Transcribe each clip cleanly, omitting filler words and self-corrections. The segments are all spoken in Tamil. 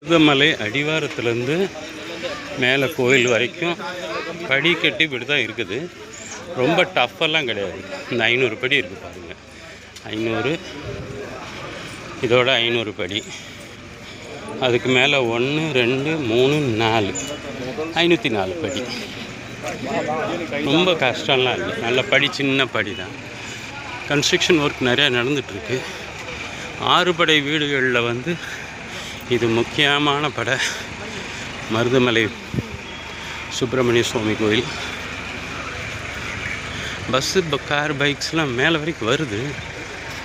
மருதமலை அடிவாரத்துலேருந்து மேலே கோயில் வரைக்கும் படி கட்டி இப்படி தான் இருக்குது. ரொம்ப டஃப்பெல்லாம் கிடையாது. இந்த 500 படி இருக்குது பாருங்கள். 500 இதோட 500 படி. அதுக்கு மேலே 1 2 3 4 504 படி. ரொம்ப கஷ்டம்லாம் இல்லை. நல்ல படி, சின்ன படி தான். கன்ஸ்ட்ரக்ஷன் ஒர்க் நிறையா நடந்துகிட்ருக்கு. 6 படை வீடுகளில் இது முக்கியமான படை மருதமலை சுப்பிரமணிய சுவாமி கோயில். பஸ்ஸு, கார், பைக்ஸ்லாம் மேலே வரைக்கும் வருது.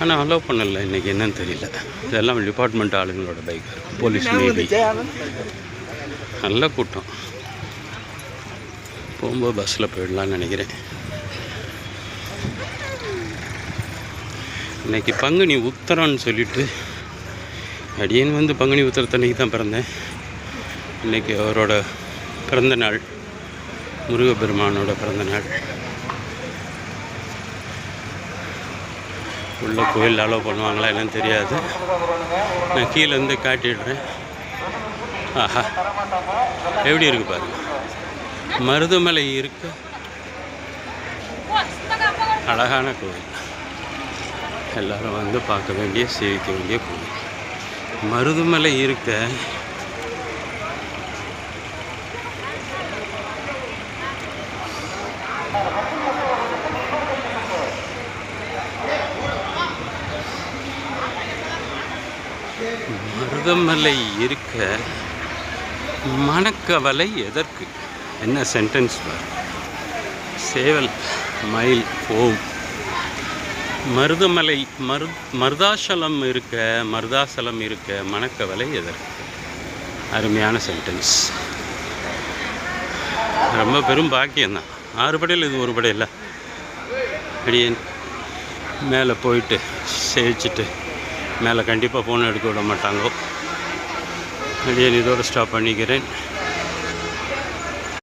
ஆனால் அலோவ் பண்ணலை இன்றைக்கி, என்னன்னு தெரியல. இதெல்லாம் டிபார்ட்மெண்ட் ஆளுங்களோட பைக், போலீஸ் மேபி. நல்ல கூட்டம். போகும்போது பஸ்ஸில் போயிடலான்னு நினைக்கிறேன். இன்றைக்கி பங்குனி உத்தரம்னு சொல்லிவிட்டு, அடியேன் பங்குனி உத்தரத்தன்னைக்கு தான் பிறந்தேன். இன்றைக்கி அவரோட பிறந்த நாள், முருகப்பெருமானோட பிறந்த நாள். உள்ள கோயில் அலோவ் பண்ணுவாங்களா என்னன்னு தெரியாது. நான் கீழேருந்து காட்டிடுறேன். ஆஹா, எப்படி இருக்குது பாருங்கள். மருதமலை இருக்க அழகான கோயில். எல்லோரும் பார்க்க வேண்டிய, சேவிக்க வேண்டிய கோயில். மருதமலை இருக்க மருதமலை இருக்க மணக்கவலை எதற்கு? என்ன சென்டென்ஸ் பாரு. சேவல், மயில், ஓம். மருதமலை மருதாசலம் இருக்க மணக்கவலை எதற்கு? அருமையான சென்டென்ஸ். ரொம்ப பெரும் பாக்கியம்தான். 6 படையில் இது 1 படை இல்லை. அப்படியே மேலே போயிட்டு சேவிச்சுட்டு, மேலே கண்டிப்பாக ஃபோன் எடுக்க விட மாட்டாங்கோ. அப்படியே இதோடு ஸ்டாப் பண்ணிக்கிறேன்.